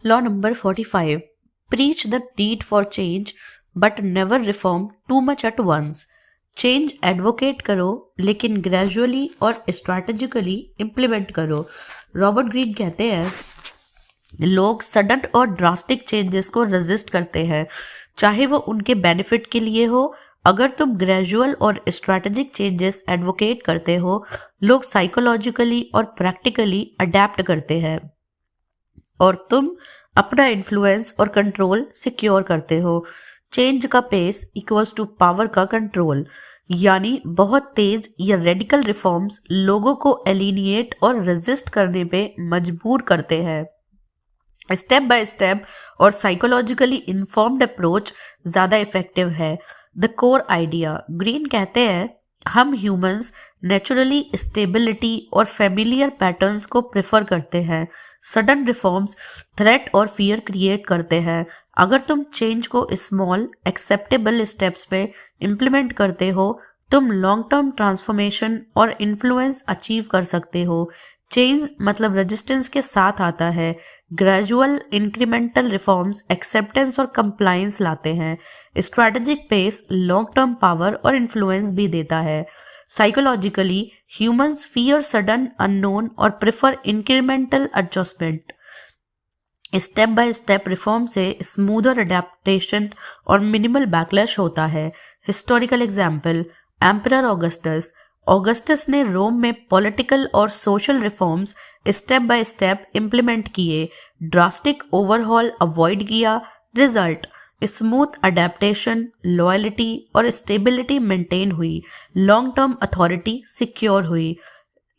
Law number 45, preach the need for change but never reform too much at once. Change advocate करो लेकिन gradually और strategically implement करो। Robert Greene कहते हैं लोग सडन और ड्रास्टिक चेंजेस को रेजिस्ट करते हैं, चाहे वो उनके बेनिफिट के लिए हो। अगर तुम ग्रेजुअल और स्ट्रैटेजिक चेंजेस एडवोकेट करते हो, लोग साइकोलॉजिकली और प्रैक्टिकली अडेप्ट करते हैं और तुम अपना इन्फ्लुएंस और कंट्रोल सिक्योर करते हो। चेंज का पेस इक्वल्स टू पावर का कंट्रोल, यानी बहुत तेज या रेडिकल रिफॉर्म्स लोगों को एलिनिएट और रेजिस्ट करने पे मजबूर करते हैं। स्टेप बाय स्टेप और साइकोलॉजिकली इन्फॉर्म्ड अप्रोच ज़्यादा इफेक्टिव है। द कोर आइडिया, ग्रीन कहते हैं हम ह्यूमंस नेचुरली स्टेबिलिटी और फेमिलियर पैटर्न्स को प्रेफर करते हैं। सडन रिफॉर्म्स थ्रेट और फियर क्रिएट करते हैं। अगर तुम चेंज को स्मॉल एक्सेप्टेबल स्टेप्स में इम्प्लीमेंट करते हो, तुम लॉन्ग टर्म ट्रांसफॉर्मेशन और इन्फ्लुएंस अचीव कर सकते हो। चेंज मतलब रेजिस्टेंस के साथ आता है। ग्रेजुअल इंक्रीमेंटल रिफॉर्म्स एक्सेप्टेंस और कंप्लायंस लाते हैं। Strategic pace long term power और इन्फ्लुएंस भी देता है। Psychologically humans fear sudden unknown और prefer incremental adjustment. Step by step reform से स्मूदर अडेप्टेशन और मिनिमल बैकलैश होता है। हिस्टोरिकल एग्जाम्पल, एम्परर ऑगस्टस ने रोम में पॉलिटिकल और social reforms step by step implement किए, ड्रास्टिक ओवरहॉल अवॉइड किया। रिजल्ट स्मूथ अडेप्टेशन, लॉयल्टी और स्टेबिलिटी मेंटेन हुई, लॉन्ग टर्म अथॉरिटी सिक्योर हुई।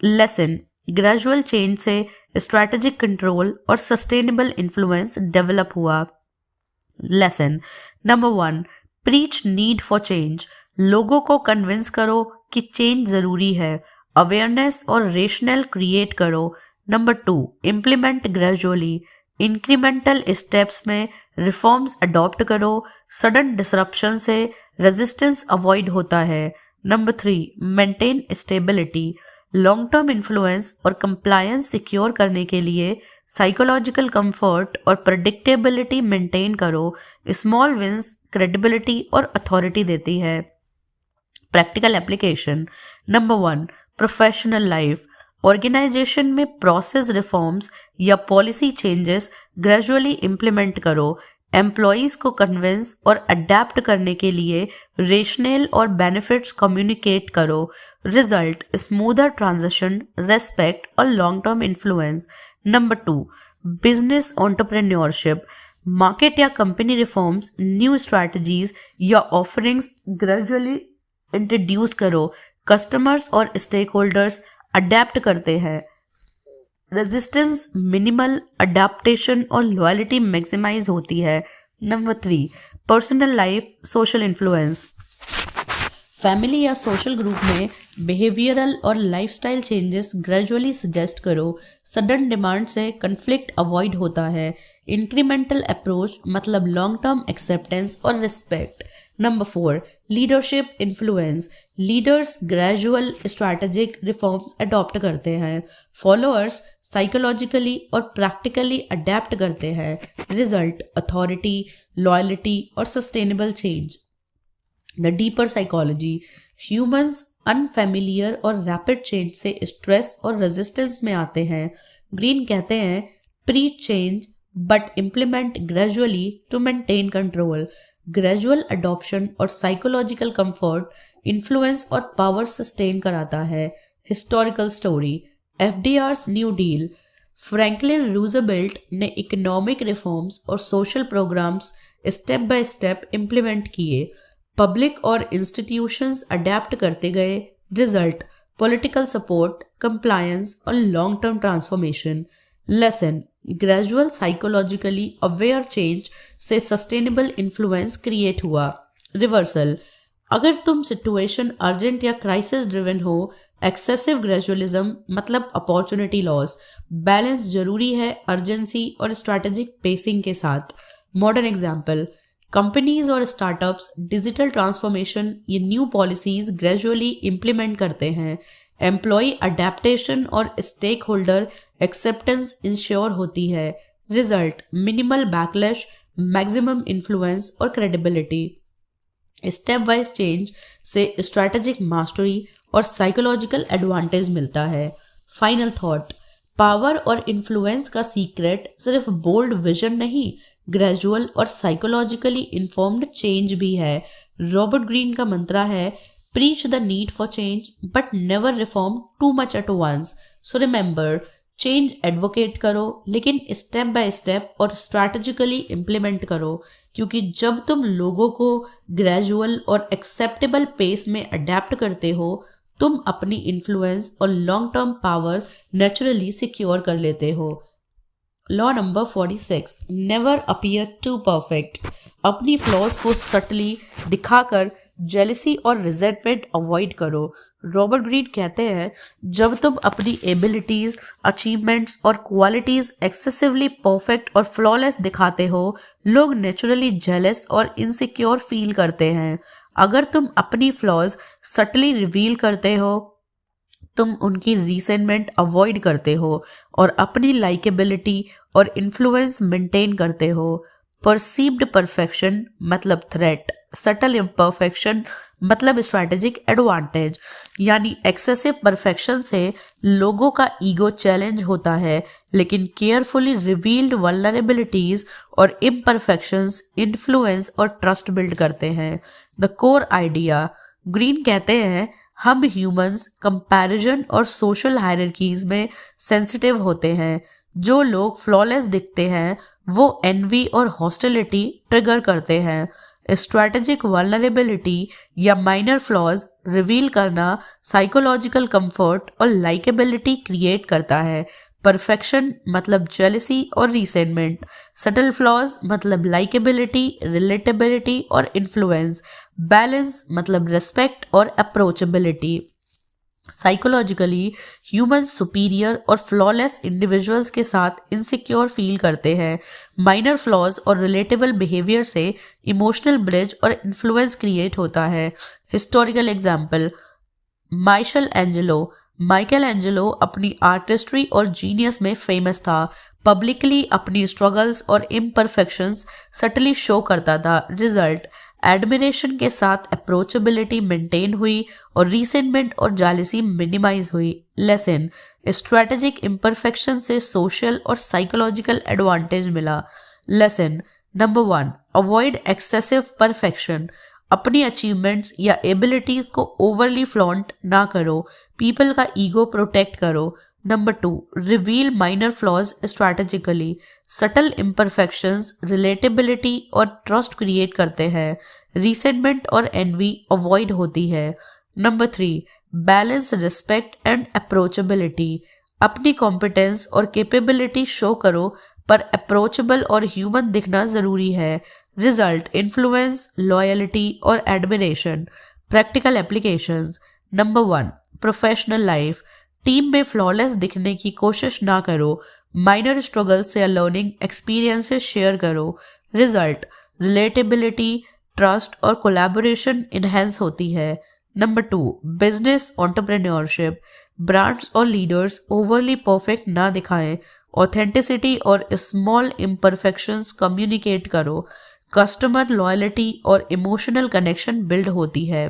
लेसन, ग्रेजुअल चेंज से स्ट्रैटेजिक कंट्रोल और सस्टेनेबल इन्फ्लुएंस डेवलप हुआ। Lesson number 1, preach need for change, लोगों को कन्विंस करो कि चेंज ज़रूरी है। अवेयरनेस और रेशनल क्रिएट करो। Number 2, implement gradually, incremental steps में रिफॉर्म्स अडॉप्ट करो। सडन डिसरप्शन से रेजिस्टेंस अवॉइड होता है। Number 3, maintain stability, long term influence और कंप्लायंस सिक्योर करने के लिए साइकोलॉजिकल कंफर्ट और प्रेडिक्टेबिलिटी मेंटेन करो। स्मॉल विंस क्रेडिबिलिटी और अथॉरिटी देती है। Practical application, number 1, professional life, organisation में प्रोसेस रिफॉर्म्स या पॉलिसी चेंजेस ग्रेजुअली इम्प्लीमेंट करो। एम्प्लॉयज़ को कन्विंस और अडेप्ट करने के लिए रेशनल और बेनिफिट्स कम्युनिकेट करो। रिजल्ट स्मूदर ट्रांजिशन, रेस्पेक्ट और long term influence. Number 2, business entrepreneurship, market या कंपनी रिफॉर्म्स, न्यू स्ट्रैटेजीज या ऑफरिंग्स ग्रेजुअली इंट्रोड्यूस करो। कस्टमर्स और स्टेक होल्डर्स अडेप्ट करते हैं। रेजिस्टेंस मिनिमल, अडेप्टेशन और लॉयल्टी मैक्सिमाइज होती है। Number 3, personal life social influence, family या सोशल ग्रुप में बिहेवियरल और लाइफस्टाइल चेंजेस ग्रेजुअली सजेस्ट करो। सडन डिमांड से कन्फ्लिक्ट अवॉइड होता है। इंक्रीमेंटल अप्रोच मतलब लॉन्ग टर्म एक्सेप्टेंस और respect. Number 4, leadership influence, leaders gradual strategic reforms adopt करते हैं। फॉलोअर्स साइकोलॉजिकली और प्रैक्टिकली अडेप्ट करते हैं। रिजल्ट अथॉरिटी, लॉयल्टी और sustainable change. The deeper psychology, humans unfamiliar और रैपिड चेंज से स्ट्रेस और रेजिस्टेंस में आते हैं। ग्रीन कहते हैं preach change but implement gradually to maintain control. Gradual adoption और साइकोलॉजिकल कंफर्ट इन्फ्लुएंस और पावर सस्टेन कराता है। Historical story, FDR's new deal, Franklin Roosevelt ने इकोनॉमिक रिफॉर्म्स और social programs step by step implement किए। Public और institutions adapt करते गए। रिजल्ट पॉलिटिकल सपोर्ट, कंप्लायंस और long term transformation. Lesson gradual psychologically aware change से सस्टेनेबल इन्फ्लुएंस क्रिएट हुआ। Reversal, अगर तुम सिचुएशन अर्जेंट या क्राइसिस ड्रिवन हो, एक्सेसिव ग्रेजुअलिज्म मतलब अपॉर्चुनिटी लॉस। बैलेंस जरूरी है अर्जेंसी और स्ट्रैटेजिक पेसिंग के साथ। मॉडर्न एग्जाम्पल, कंपनीज और स्टार्टअप्स डिजिटल ट्रांसफॉर्मेशन या न्यू पॉलिसीज ग्रेजुअली इम्प्लीमेंट करते हैं। एम्प्लॉय अडेप्टेशन और स्टेक होल्डर एक्सेप्टेंस इंश्योर होती है। Result minimal backlash, maximum influence और क्रेडिबिलिटी। स्टेप वाइज चेंज से स्ट्रैटेजिक मास्टरी और साइकोलॉजिकल एडवांटेज मिलता है। फाइनल थॉट, पावर और इन्फ्लुएंस का सीक्रेट सिर्फ बोल्ड विजन नहीं, ग्रेजुअल और साइकोलॉजिकली इन्फॉर्म्ड चेंज भी है। रॉबर्ट ग्रीन का मंत्रा है, preach the need for change but never reform too much eight once. So remember, change advocate करो लेकिन स्टेप बाय स्टेप और स्ट्रैटेजिकली इम्प्लीमेंट करो, क्योंकि जब तुम लोगों को ग्रेजुअल और एक्सेप्टेबल पेस में अडेप्ट करते हो, तुम अपनी इन्फ्लुएंस और long term power naturally secure कर लेते हो। Law number 46, never appear to perfect. अपनी फ्लॉज को सटली दिखाकर जेलसी और रिजेंटमेंट अवॉइड करो। रॉबर्ट ग्रीन कहते हैं, जब तुम अपनी एबिलिटीज, अचीवमेंट्स और क्वालिटीज एक्सेसिवली परफेक्ट और फ्लॉलेस दिखाते हो, लोग नेचुरली जेलस और इनसिक्योर फील करते हैं। अगर तुम अपनी फ्लॉज सटली रिवील करते हो, तुम उनकी रिसेंटमेंट अवॉइड करते हो और अपनी लाइकेबिलिटी और इन्फ्लुएंस मेंटेन करते हो। परसीव्ड परफेक्शन मतलब थ्रेट, सटल इम्परफेक्शन मतलब स्ट्रैटेजिक एडवांटेज। यानी एक्सेसिव परफेक्शन से लोगों का ईगो चैलेंज होता है, लेकिन केयरफुली रिवील्ड वल्नरेबिलिटीज और इम्परफेक्शंस इन्फ्लुएंस और ट्रस्ट बिल्ड करते हैं। द कोर आइडिया, ग्रीन कहते हैं, हम ह्यूमंस कंपैरिजन और सोशल हायरार्कीज में सेंसिटिव होते हैं। जो लोग फ्लॉलेस दिखते हैं वो एनवी और हॉस्टिलिटी ट्रिगर करते हैं। स्ट्रैटेजिक वल्नरेबिलिटी या माइनर फ्लॉज रिवील करना साइकोलॉजिकल कंफर्ट और लाइकेबिलिटी क्रिएट करता है। परफेक्शन मतलब जेलसी और रिसेंटमेंट, सटल फ्लॉज मतलब लाइकेबिलिटी, रिलेटेबिलिटी और इन्फ्लुएंस, बैलेंस मतलब रिस्पेक्ट और अप्रोचेबिलिटी। साइकोलॉजिकली ह्यूमंस सुपीरियर और फ्लॉलेस इंडिविजुअल्स के साथ इनसिक्योर फील करते हैं। माइनर फ्लॉज और रिलेटेबल बिहेवियर से इमोशनल ब्रिज और इन्फ्लुएंस क्रिएट होता है। हिस्टोरिकल एग्जाम्पल, माइकल एंजेलो अपनी आर्टिस्ट्री और जीनियस में फेमस था। पब्लिकली अपनी स्ट्रगल्स और इम्परफेक्शंस सटली शो करता था। रिजल्ट, एडमिरेशन के साथ अप्रोचेबिलिटी मेंटेन हुई और रिसेंटमेंट और जालिसी मिनिमाइज हुई। लेसन, स्ट्रैटेजिक इम्परफेक्शन से सोशल और साइकोलॉजिकल एडवांटेज मिला। Lesson number 1, avoid excessive perfection. अपनी अचीवमेंट्स या एबिलिटीज को ओवरली फ्लॉन्ट ना करो, पीपल का ईगो प्रोटेक्ट करो। Number 2, reveal minor flaws strategically. Subtle imperfections relatability और ट्रस्ट क्रिएट करते हैं। रिसेंटमेंट और एनवी अवॉइड होती है। Number 3, balance respect and approachability. अपनी कॉम्पिटेंस और कैपेबिलिटी शो करो, पर अप्रोचेबल और ह्यूमन दिखना जरूरी है। रिजल्ट, इन्फ्लुएंस, लॉयल्टी और admiration. Practical applications. Number 1, professional life. Team में फ्लॉलेस दिखने की कोशिश ना करो, माइनर स्ट्रगल्स या लर्निंग एक्सपीरियंसेस शेयर करो। रिजल्ट, रिलेटेबिलिटी, ट्रस्ट और कोलैबोरेशन इनहेंस होती है। Number 2, business entrepreneurship. ब्रांड्स और लीडर्स ओवरली परफेक्ट ना दिखाएं, ऑथेंटिसिटी और स्मॉल इम्परफेक्शंस कम्युनिकेट करो। कस्टमर लॉयल्टी और इमोशनल कनेक्शन बिल्ड होती है।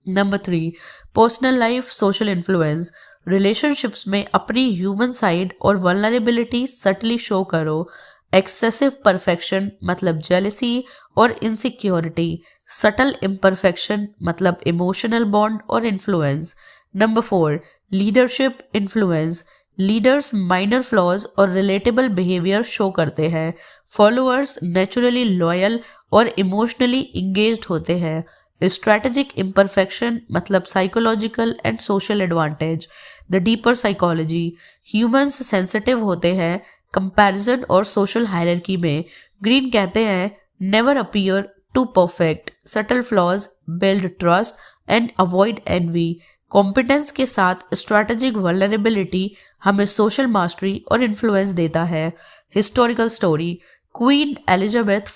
Number 3, personal life social influence. Relationships में अपनी ह्यूमन साइड और वल्नरेबिलिटी सटली शो करो। एक्सेसिव परफेक्शन मतलब जेलसी और इनसिक्योरिटी, सटल इम्परफेक्शन मतलब इमोशनल बॉन्ड और influence. Number 4, leadership influence. Leaders minor flaws और रिलेटेबल बिहेवियर शो करते हैं। फॉलोअर्स नेचुरली लॉयल और इमोशनली इंगेज्ड होते हैं। स्ट्रैटेजिक इम्परफेक्शन मतलब psychological and social advantage. The deeper psychology, humans sensitive होते हैं कंपैरिजन और सोशल हायरार्की में। ग्रीन कहते हैं, never appear to perfect, subtle flaws build trust and avoid envy. Competence के साथ स्ट्रैटेजिक वल्नरेबिलिटी हमें सोशल मास्टरी और इन्फ्लुएंस देता है। Historical story, queen Elizabeth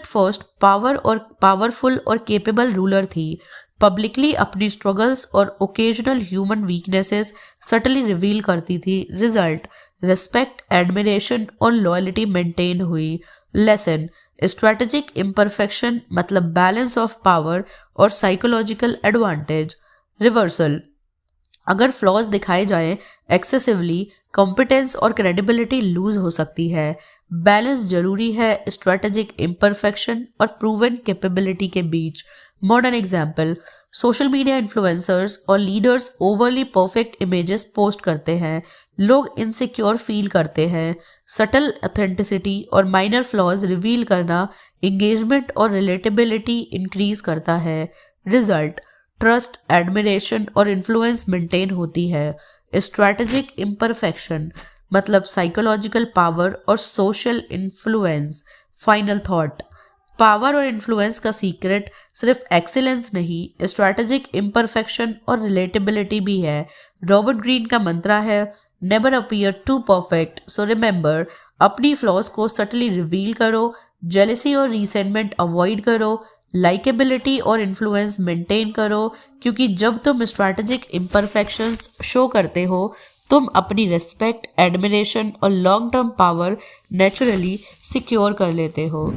first powerful और केपेबल रूलर थी। पब्लिकली अपनी स्ट्रगल्स और occasional human weaknesses subtly reveal करती थी। रिजल्ट, रिस्पेक्ट, एडमिरेशन और लॉयल्टी मेंटेन हुई। लेसन, स्ट्रेटेजिक इम्परफेक्शन मतलब बैलेंस ऑफ पावर और साइकोलॉजिकल एडवांटेज। रिवर्सल, अगर फ्लॉज दिखाए जाएं एक्सेसिवली, कॉम्पिटेंस और क्रेडिबिलिटी लूज हो सकती है। बैलेंस जरूरी है स्ट्रेटेजिक इम्परफेक्शन और प्रूवन कैपेबिलिटी के बीच। Modern example, social media influencers और leaders overly perfect images post करते हैं, लोग इनसिक्योर फील करते हैं। सटल ऑथेंटिसिटी और माइनर फ्लॉज रिवील करना एंगेजमेंट और रिलेटेबिलिटी इंक्रीज करता है। रिजल्ट, ट्रस्ट, एडमिरेशन और इन्फ्लुएंस मेंटेन होती है। स्ट्रैटेजिक इम्परफेक्शन मतलब साइकोलॉजिकल पावर और social influence. Final thought, power और इन्फ्लुएंस का सीक्रेट सिर्फ एक्सीलेंस नहीं, स्ट्रैटेजिक इम्परफेक्शन और रिलेटेबिलिटी भी है। रॉबर्ट ग्रीन का मंत्रा है, never appear to perfect, so remember, अपनी फ्लॉज को सटली रिवील करो, जेलसी और रिसेंटमेंट अवॉइड करो, लाइकेबिलिटी और इन्फ्लुएंस मेंटेन करो, क्योंकि जब तुम स्ट्रैटेजिक इम्परफेक्शंस शो करते हो तुम अपनी रिस्पेक्ट, एडमिरेशन और long term power naturally secure कर लेते हो।